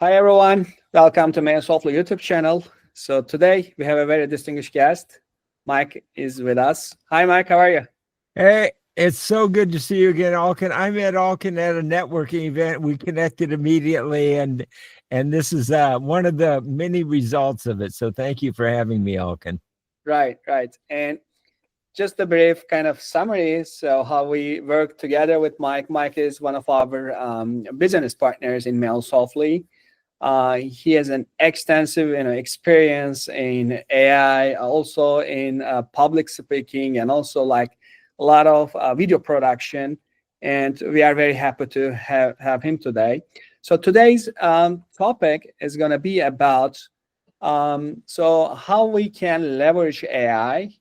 Hi everyone, welcome to Mailsoftly YouTube channel. So today we have a very distinguished guest. Mike is with us. Hi Mike, how are you? Hey, it's so good to see you again, Alkin. I met Alkin at a networking event. We connected immediately, and this is one of the many results of it. So thank you for having me, Alkin. Right. And just a brief kind of summary. So how we work together with Mike. Mike is one of our business partners in Mailsoftly. He has an extensive experience in AI, also in public speaking, and also like a lot of video production. And we are very happy to have him today. So today's topic is going to be about so how we can leverage AI,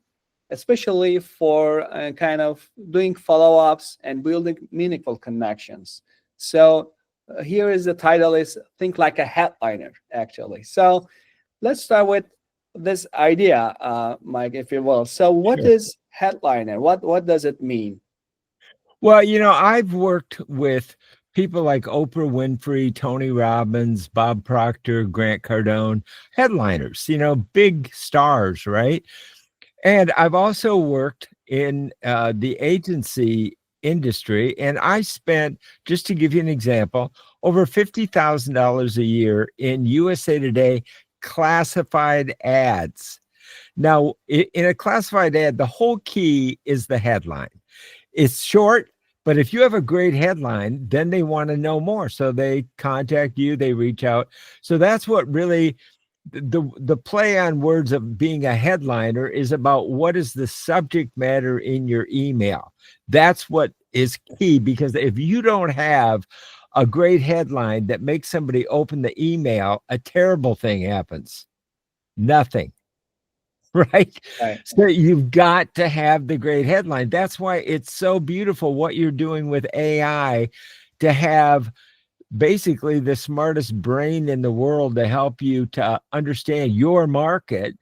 especially for kind of doing follow-ups and building meaningful connections. So here is the title is Think Like a Headliner, actually. So let's start with this idea, Mike, if you will. So what Sure. is headliner? What does it mean? Well, I've worked with people like Oprah Winfrey, Tony Robbins, Bob Proctor, Grant Cardone, headliners, big stars, right? And I've also worked in the agency industry, and I spent, just to give you an example, over $50,000 a year in USA Today classified ads. Now, in a classified ad, the whole key is the headline. It's short, but if you have a great headline, then they want to know more. So they contact you, they reach out. So that's what really the play on words of being a headliner is about what is the subject matter in your email. That's what is key, because if you don't have a great headline that makes somebody open the email, a terrible thing happens. Nothing. Right. Right. So you've got to have the great headline. That's why it's so beautiful what you're doing with AI, to have basically the smartest brain in the world to help you to understand your market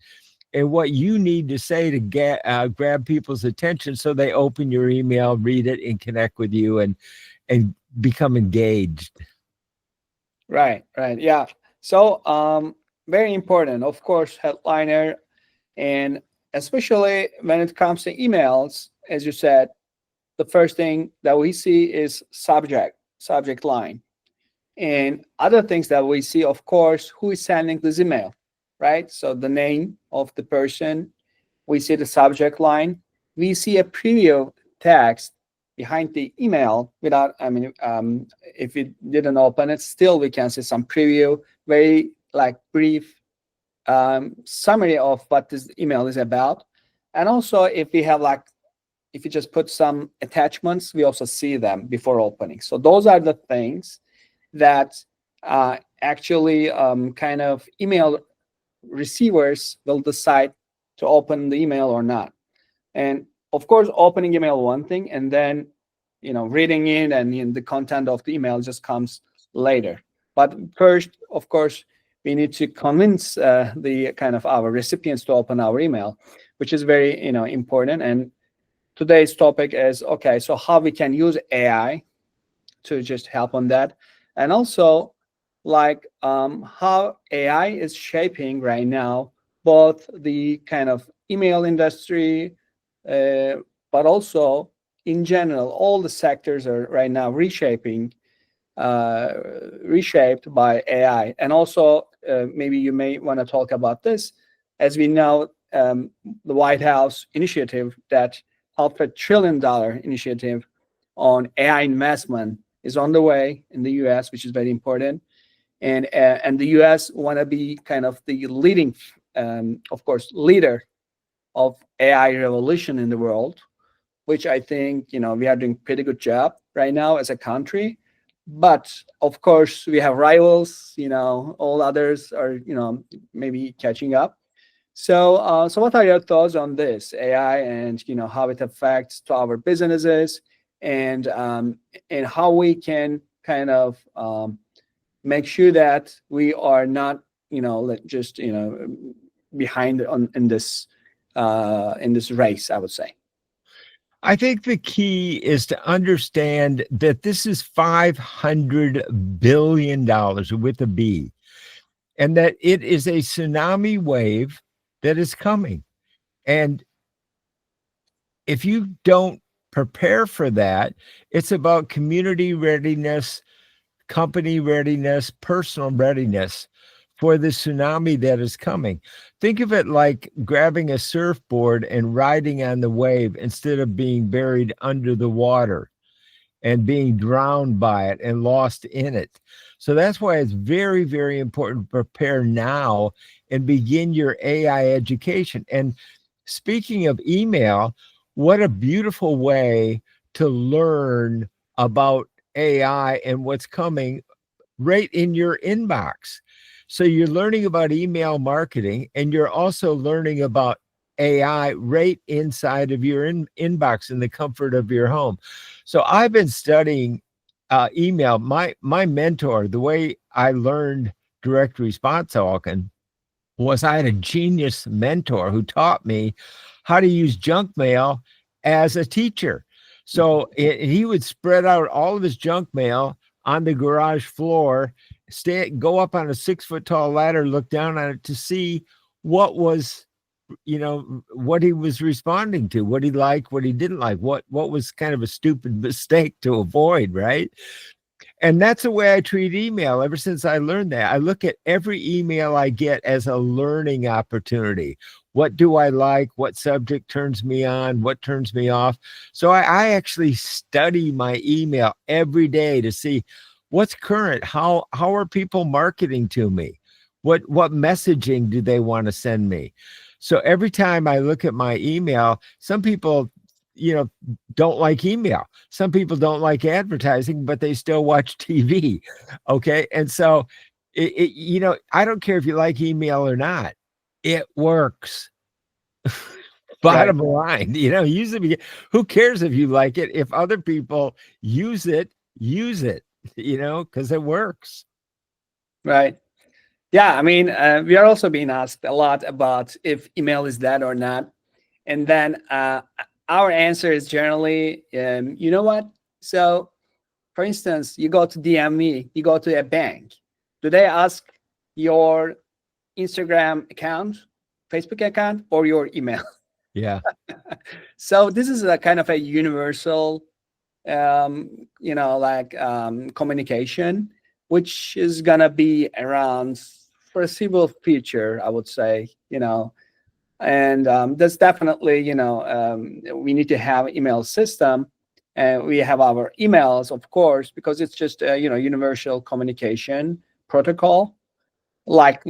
and what you need to say to get grab people's attention, so they open your email, read it, and connect with you and become engaged. Right. Yeah. So very important, of course, headliner, and especially when it comes to emails, as you said, the first thing that we see is subject line. And other things that we see, of course, who is sending this email, right? So the name of the person, we see the subject line, we see a preview text behind the email without, if it didn't open it, still we can see some preview, very like brief summary of what this email is about. And also if we have like, if you just put some attachments, we also see them before opening. So those are the things that actually kind of email receivers will decide to open the email or not. And of course, opening email one thing, and then reading it and the content of the email just comes later. But first, of course, we need to convince the kind of our recipients to open our email, which is very important. And today's topic is, okay, so how we can use AI to just help on that, and also like how AI is shaping right now both the kind of email industry, but also in general, all the sectors are right now reshaped by AI. And also, maybe you may want to talk about this, as we know, the White House initiative that helped $1 trillion initiative on AI investment is on the way in the U.S., which is very important. And the U.S. want to be kind of the leading, of course, leader of AI revolution in the world, which I think we are doing pretty good job right now as a country. But of course, we have rivals. All others are maybe catching up. So what are your thoughts on this AI, and how it affects to our businesses, and how we can kind of make sure that we are not just behind in this race, I would say. I think the key is to understand that this is $500 billion with a B. and that it is a tsunami wave that is coming. And if you don't prepare for that, it's about community readiness, company readiness, personal readiness for the tsunami that is coming. Think of it like grabbing a surfboard and riding on the wave instead of being buried under the water and being drowned by it and lost in it. So that's why it's very, very important to prepare now and begin your AI education. And speaking of email, what a beautiful way to learn about AI and what's coming right in your inbox. So you're learning about email marketing and you're also learning about AI right inside of your inbox in the comfort of your home. So I've been studying email. My mentor, the way I learned direct response token was I had a genius mentor who taught me how to use junk mail as a teacher. So he would spread out all of his junk mail on the garage floor, go up on a 6 foot tall ladder, look down on it to see what was, what he was responding to, what he liked, what he didn't like, what was kind of a stupid mistake to avoid, right? And that's the way I treat email ever since I learned that. I look at every email I get as a learning opportunity. What do I like? What subject turns me on? What turns me off? So I actually study my email every day to see what's current. How are people marketing to me? What messaging do they want to send me? So every time I look at my email, some people, you know, don't like email. Some people don't like advertising, but they still watch TV. Okay. And so, I don't care if you like email or not, it works. Right. Bottom line, use it. Who cares if you like it? If other people use it, because it works. Right. Yeah. I mean, we are also being asked a lot about if email is dead or not. And then our answer is generally, you know what? So, for instance, you go to DMV, you go to a bank. Do they ask your Instagram account, Facebook account, or your email? Yeah. So this is a kind of a universal, communication, which is gonna be around foreseeable future, I would say. And that's definitely, we need to have email system, and we have our emails, of course, because it's just a, universal communication protocol, like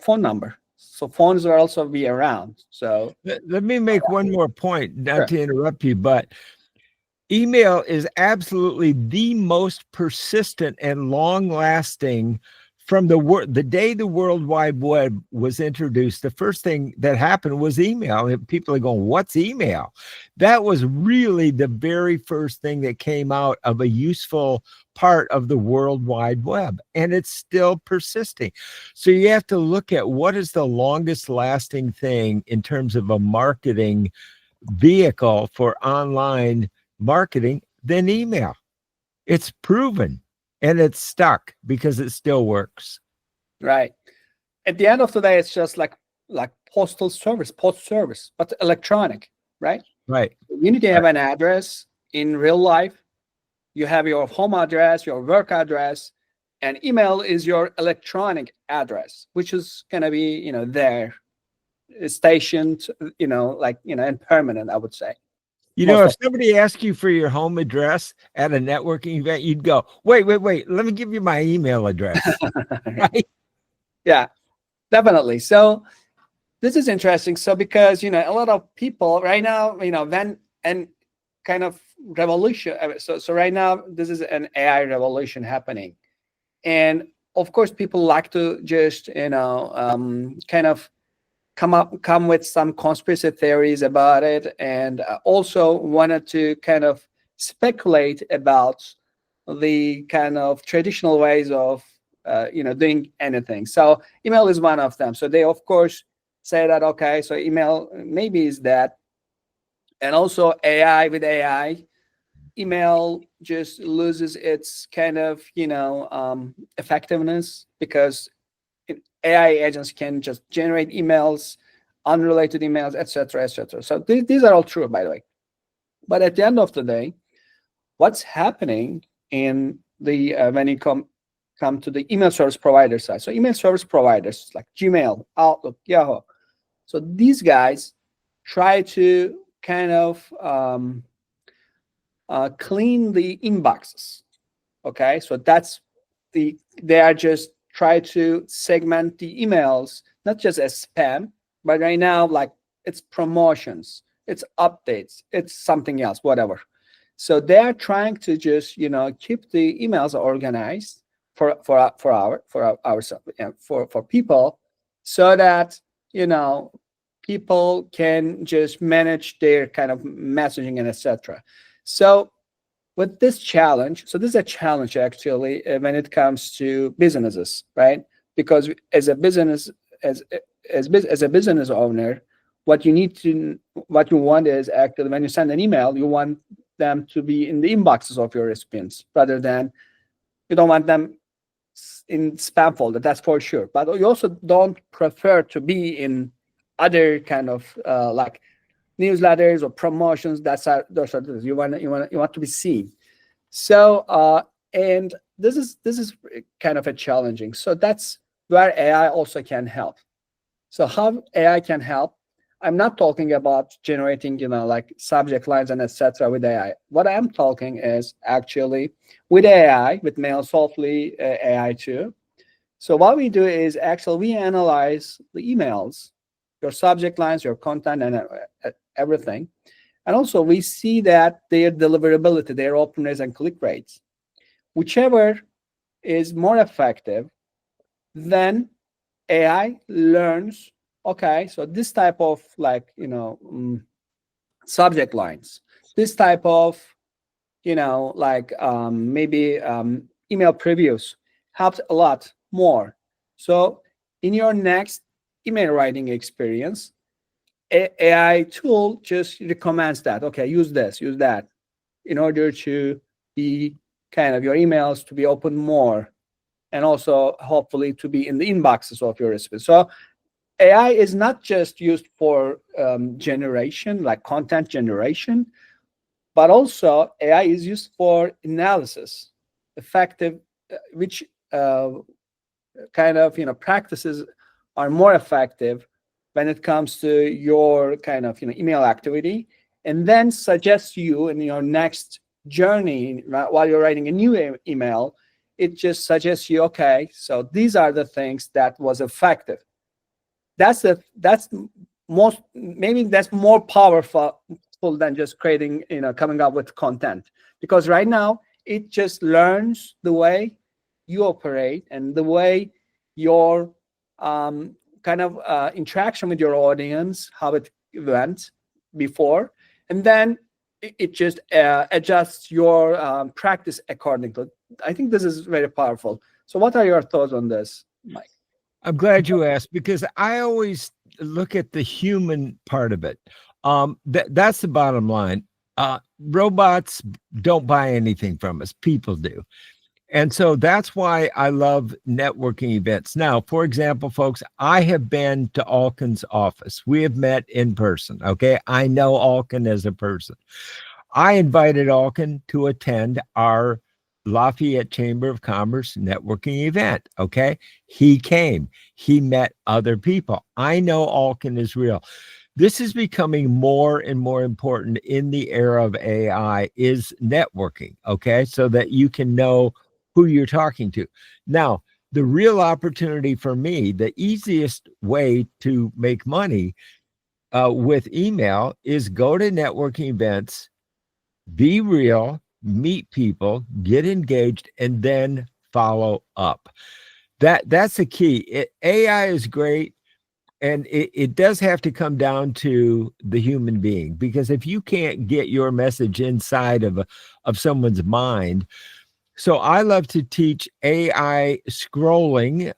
phone number. So phones will also be around. So Let me make one more point, not sure. to interrupt you, but email is absolutely the most persistent and long lasting from the day the World Wide Web was introduced. The first thing that happened was email. And people are going, what's email? That was really the very first thing that came out of a useful part of the World Wide Web. And it's still persisting. So you have to look at what is the longest lasting thing in terms of a marketing vehicle for online marketing than email. It's proven and it's stuck because it still works. Right. At the end of the day, it's just like postal service, post service, but electronic, right? Right. You need to have an address in real life. You have your home address, your work address, and email is your electronic address, which is gonna be, there, stationed, and permanent, I would say. Most If of somebody asked you for your home address at a networking event, you'd go, wait, let me give you my email address. Right. Yeah, definitely. So this is interesting. So because a lot of people right now, when and kind of revolution. So right now this is an AI revolution happening, and of course people like to just kind of come with some conspiracy theories about it, and also wanted to kind of speculate about the kind of traditional ways of doing anything. So email is one of them. So they of course say that, okay, so email maybe is that, and also AI, with AI, email just loses its kind of effectiveness, because AI agents can just generate emails, unrelated emails, etc., etc. So these are all true, by the way. But at the end of the day, what's happening in the when you come to the email service provider side? So email service providers like Gmail, Outlook, Yahoo. So these guys try to kind of clean the inboxes. Okay, so that's they are just try to segment the emails not just as spam, but right now like it's promotions, it's updates, it's something else, whatever. So they are trying to just keep the emails organized for people, so that you know people can just manage their kind of messaging and etc. So with this challenge, so this is a challenge actually when it comes to businesses, right? Because as a business, as as a business owner, what you need to what you want is actually when you send an email, you want them to be in the inboxes of your recipients rather than you don't want them in spam folder. That's for sure. But you also don't prefer to be in other kind of like newsletters or promotions. Those are things you want to be seen. So and this is kind of a challenging. So that's where AI also can help. So how AI can help? I'm not talking about generating, like subject lines and etc. with AI. What I'm talking is actually with AI, with Mailsoftly AI too. So what we do is actually we analyze the emails, your subject lines, your content, and everything. And also we see that their deliverability, their open rates and click rates, whichever is more effective, then AI learns, okay, so this type of like, subject lines, this type of, like maybe email previews helps a lot more. So in your next email writing experience, AI tool just recommends that, okay, use this, use that, in order to be kind of your emails to be open more, and also hopefully to be in the inboxes of your recipients. So AI is not just used for generation, like content generation, but also AI is used for analysis, effective, which kind of practices are more effective when it comes to your kind of email activity, and then suggest you in your next journey while you're writing a new email. It just suggests you, okay, so these are the things that was effective. That's most, maybe that's more powerful than just creating, coming up with content, because right now it just learns the way you operate and the way your kind of interaction with your audience, how it went before, and then it just adjusts your practice accordingly. I think this is very powerful. So what are your thoughts on this, Mike? I'm glad you asked because I always look at the human part of it. That's the bottom line. Robots don't buy anything from us. People do. And so that's why I love networking events. Now, for example, folks, I have been to Alkin's office. We have met in person. Okay. I know Alkin as a person. I invited Alkin to attend our Lafayette Chamber of Commerce networking event. Okay. He came, he met other people. I know Alkin is real. This is becoming more and more important in the era of AI is networking. Okay. So that you can know who you're talking to. Now, the real opportunity for me, the easiest way to make money with email is go to networking events, be real, meet people, get engaged, and then follow up. That's the key. AI is great, and it does have to come down to the human being, because if you can't get your message inside of someone's mind. So I love to teach AI scrolling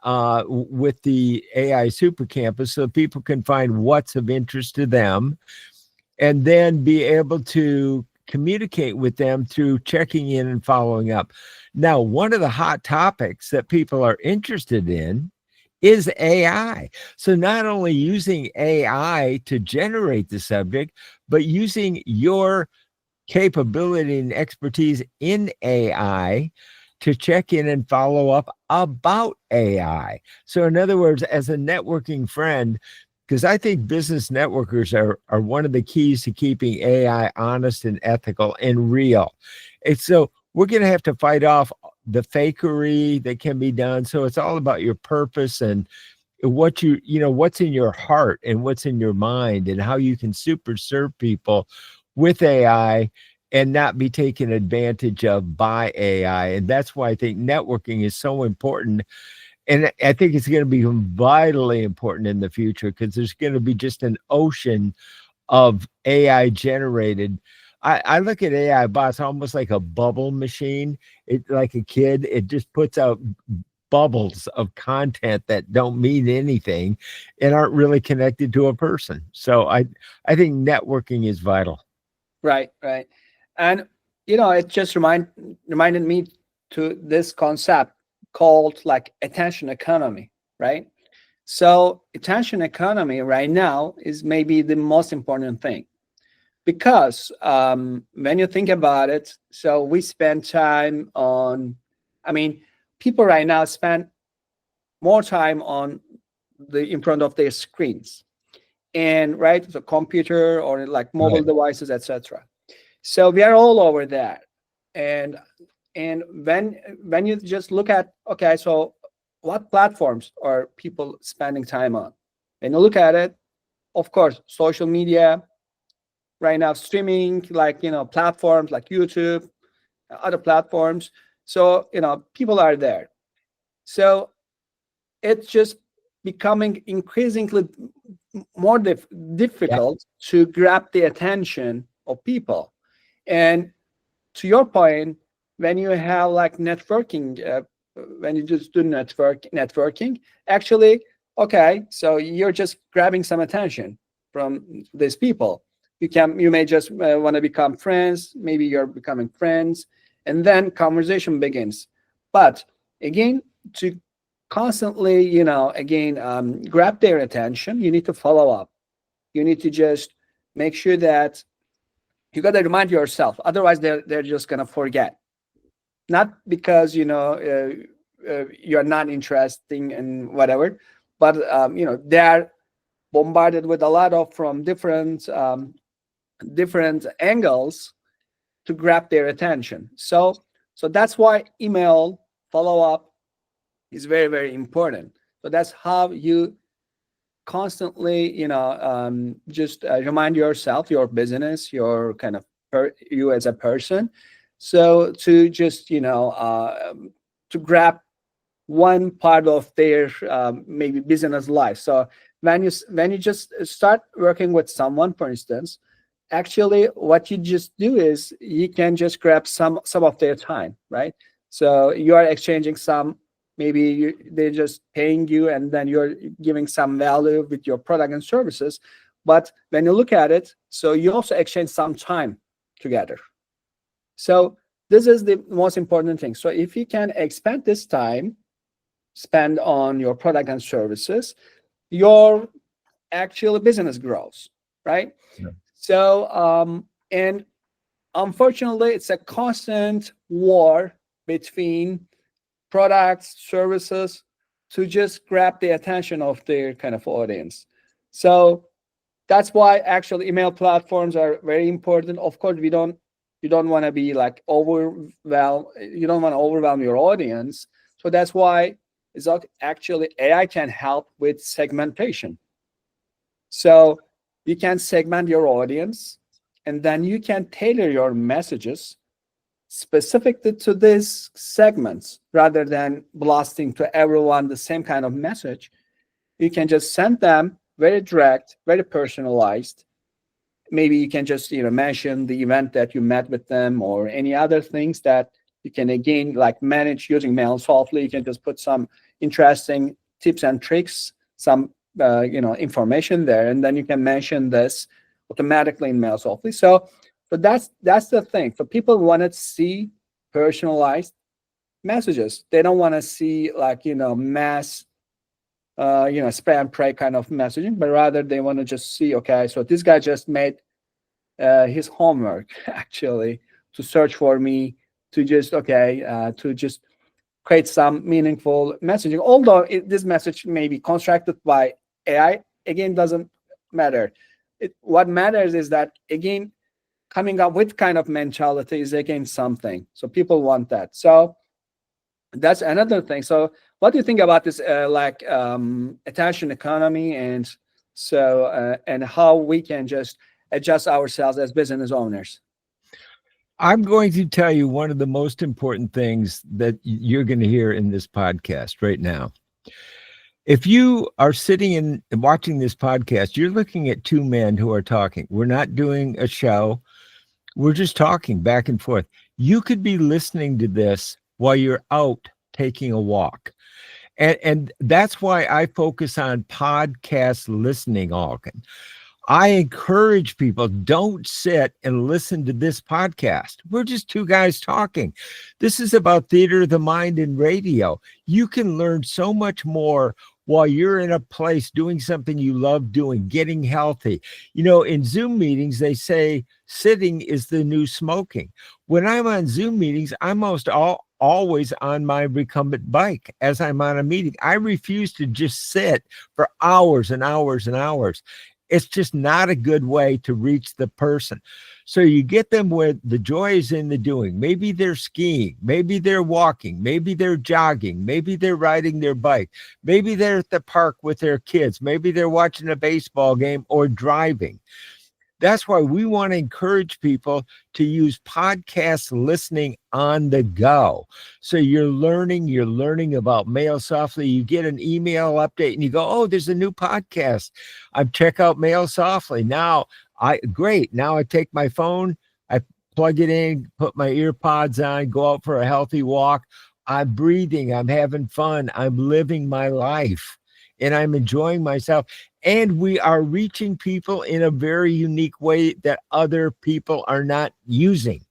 with the AI Super Campus so people can find what's of interest to them and then be able to communicate with them through checking in and following up. Now, one of the hot topics that people are interested in is AI. So not only using AI to generate the subject, but using your capability and expertise in AI to check in and follow up about AI. So, in other words, as a networking friend, because I think business networkers are one of the keys to keeping AI honest and ethical and real. And so, we're going to have to fight off the fakery that can be done. So, it's all about your purpose and what what's in your heart and what's in your mind and how you can super serve people with AI and not be taken advantage of by AI. And that's why I think networking is so important. And I think it's going to become vitally important in the future because there's going to be just an ocean of AI generated. I look at AI bots almost like a bubble machine. It like a kid, it just puts out bubbles of content that don't mean anything and aren't really connected to a person. So I think networking is vital. Right, right. And it just reminded me to this concept called like attention economy, right? So attention economy right now is maybe the most important thing because when you think about it, so we spend time on, I mean, people right now spend more time on the in front of their screens and right, the computer or like mobile Right. devices, etc. So we are all over that. And and when you just look at, okay, so what platforms are people spending time on? When you look at it, of course, social media right now, streaming, like platforms like YouTube, other platforms. So people are there. So it's just becoming increasingly more Yeah. difficult to grab the attention of people. And to your point, when you have like networking, when you just do networking, actually, okay, so you're just grabbing some attention from these people. You may just want to become friends. Maybe you're becoming friends, and then conversation begins. But again, to constantly, again, grab their attention, you need to follow up. You need to just make sure that you got to remind yourself. Otherwise, they're just gonna forget. Not because you're not interesting and whatever, but they're bombarded with a lot of from different angles to grab their attention. So that's why email follow up is very, very important. So that's how you constantly just remind yourself, your business, your kind of you as a person, so to just to grab one part of their maybe business life. So when you just start working with someone, for instance, actually what you just do is you can just grab some of their time, right? So you are exchanging some, maybe they're just paying you and then you're giving some value with your product and services. But when you look at it, so you also exchange some time together. So this is the most important thing. So if you can expand this time spend on your product and services, your actual business grows, right? Yeah. And unfortunately, it's a constant war between products, services to just grab the attention of their kind of audience. So that's why actually email platforms are very important. Of course, you don't want to be like overwhelm. You don't want to overwhelm your audience. So that's why is actually AI can help with segmentation. So you can segment your audience, and then you can tailor your messages specific to these segments rather than blasting to everyone the same kind of message. You can just send them very direct, very personalized. Maybe you can just mention the event that you met with them or any other things that you can again like manage using Mailsoftly. You can just put some interesting tips and tricks, some information there, and then you can mention this automatically in Mailsoftly. So that's the thing. So people want to see personalized messages. They don't want to see like mass spray and pray kind of messaging, but rather they want to just see, okay, so this guy just made his homework actually to search for me, to just to just create some meaningful messaging. Although this message may be constructed by AI, again, doesn't matter. What matters is that, again, coming up with kind of mentality is again something. So people want that. So that's another thing. So what do you think about this attention economy, and and how we can just adjust ourselves as business owners? I'm going to tell you one of the most important things that you're going to hear in this podcast right now. If you are sitting and watching this podcast, you're looking at two men who are talking. We're not doing a show. We're just talking back and forth. You could be listening to this while you're out taking a walk. And that's why I focus on podcast listening, Alkin. I encourage people, don't sit and listen to this podcast. We're just two guys talking. This is about theater of the mind and radio. You can learn so much more while you're in a place doing something you love doing, getting healthy. You know, in Zoom meetings, they say sitting is the new smoking. When I'm on Zoom meetings, I'm always on my recumbent bike as I'm on a meeting. I refuse to just sit for hours and hours and hours. It's just not a good way to reach the person. So you get them where the joy is in the doing. Maybe they're skiing, maybe they're walking, maybe they're jogging, maybe they're riding their bike, maybe they're at the park with their kids, maybe they're watching a baseball game or driving. That's why we want to encourage people to use podcast listening on the go. So you're learning about Mailsoftly. You get an email update and you go, oh, there's a new podcast. I check out Mailsoftly. Now Now I take my phone, I plug it in, put my ear pods on, go out for a healthy walk. I'm breathing, I'm having fun, I'm living my life, and I'm enjoying myself. And we are reaching people in a very unique way that other people are not using.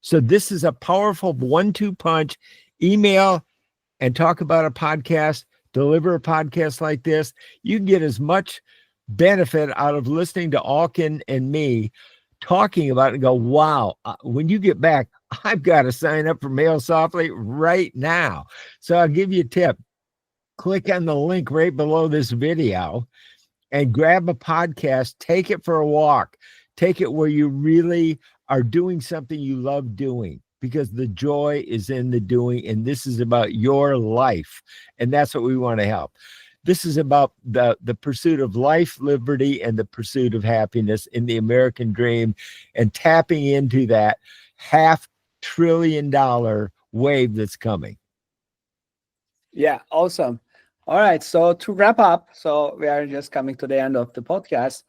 So this is a powerful 1-2 punch. Email and talk about a podcast, deliver a podcast like this. You can get as much benefit out of listening to Alkin and me talking about it and go, wow, when you get back, I've got to sign up for Mailsoftly right now. So I'll give you a tip. Click on the link right below this video and grab a podcast, take it for a walk, take it where you really are doing something you love doing, because the joy is in the doing, and this is about your life, and that's what we want to help. This is about the pursuit of life, liberty, and the pursuit of happiness in the American dream, and tapping into that $500 billion wave that's coming. Yeah, awesome. All right, so to wrap up, so we are just coming to the end of the podcast.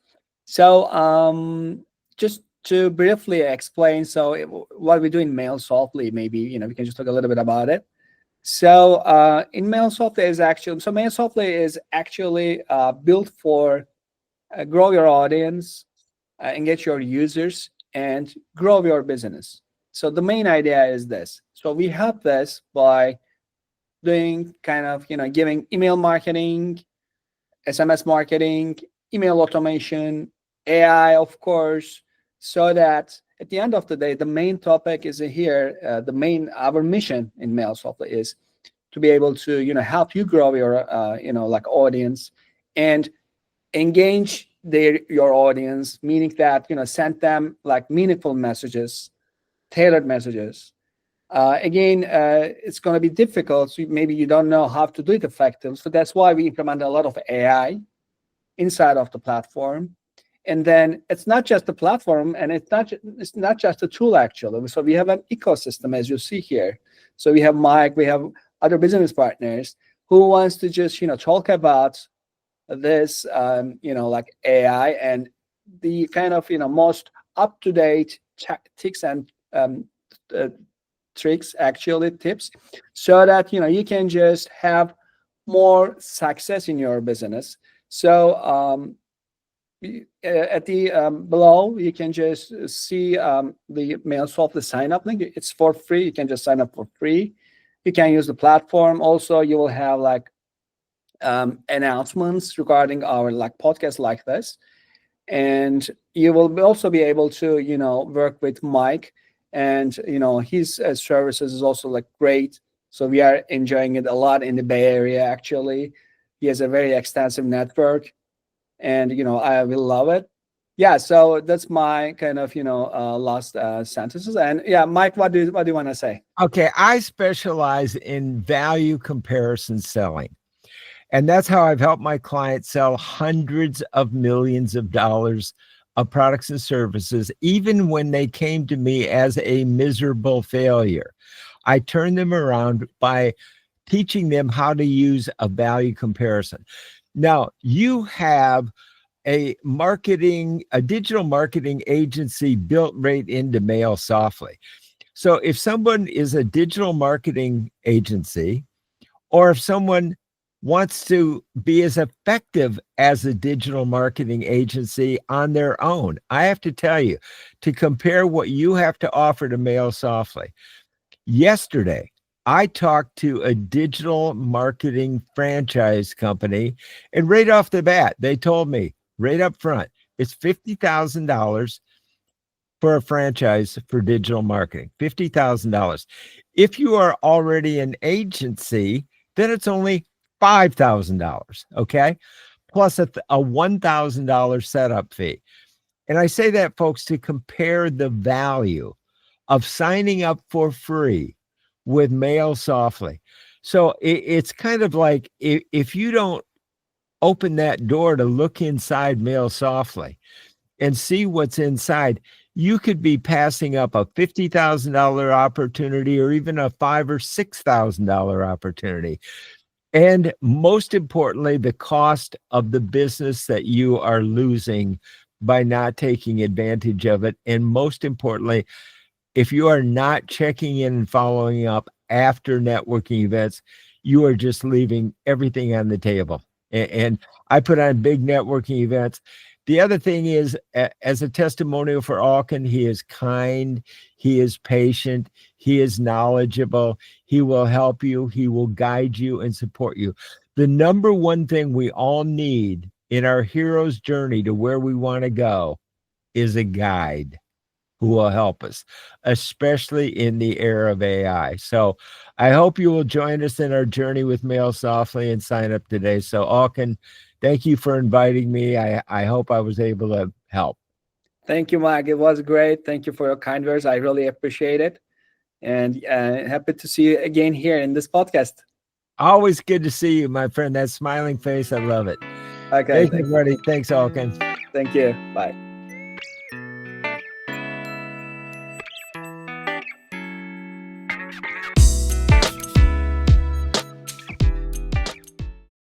So just to briefly explain, so what we do in Mailsoftly, maybe we can just talk a little bit about it. So in Mailsoftly is actually, so Mailsoftly is actually built for grow your audience, engage your users, and grow your business. So the main idea is this. So we help this by doing kind of giving email marketing, SMS marketing, email automation, AI, of course, so that at the end of the day, the main topic is here. Our mission in Mailsoftly is to be able to help you grow your audience and engage your audience, meaning that send them like meaningful messages, tailored messages. Again, it's going to be difficult. So maybe you don't know how to do it effectively. So that's why we implement a lot of AI inside of the platform. And then it's not just the platform, and it's not just a tool actually. So we have an ecosystem, as you see here. So we have Mike, we have other business partners who wants to just talk about this like AI and the kind of most up-to-date tactics and tricks, actually tips, so that you can just have more success in your business. So at the below, you can just see the Mailsoftly sign up link. It's for free. You can just sign up for free. You can use the platform. Also, you will have like announcements regarding our like podcast like this, and you will also be able to work with Mike, and his services is also like great. So we are enjoying it a lot in the Bay Area. Actually, he has a very extensive network, and I will love it. Yeah, so that's my kind of last sentences. And yeah, Mike, what do you want to say? Okay, I specialize in value comparison selling. And that's how I've helped my clients sell hundreds of millions of dollars of products and services, even when they came to me as a miserable failure. I turned them around by teaching them how to use a value comparison. Now, you have a digital marketing agency built right into Mailsoftly. So if someone is a digital marketing agency, or if someone wants to be as effective as a digital marketing agency on their own, I have to tell you, to compare what you have to offer to Mailsoftly. Yesterday, I talked to a digital marketing franchise company, and right off the bat, they told me right up front, it's $50,000 for a franchise for digital marketing. $50,000. If you are already an agency, then it's only $5,000. Okay. Plus a $1,000 setup fee. And I say that, folks, to compare the value of signing up for free with Mailsoftly. So it's kind of like if you don't open that door to look inside Mailsoftly and see what's inside, you could be passing up a $50,000 opportunity or even a $5,000 or $6,000 opportunity. And most importantly, the cost of the business that you are losing by not taking advantage of it. And most importantly, if you are not checking in and following up after networking events, you are just leaving everything on the table. And I put on big networking events. The other thing is, as a testimonial for Alkin, he is kind, he is patient, he is knowledgeable, he will help you, he will guide you and support you. The number one thing we all need in our hero's journey to where we want to go is a guide who will help us, especially in the era of AI. So I hope you will join us in our journey with Mailsoftly and sign up today. So Alkin, thank you for inviting me. I hope I was able to help. Thank you, Mike. It was great. Thank you for your kind words. I really appreciate it. And happy to see you again here in this podcast. Always good to see you, my friend. That smiling face, I love it. Okay, Thank you, buddy. Thanks, Alkin. thank you. Bye.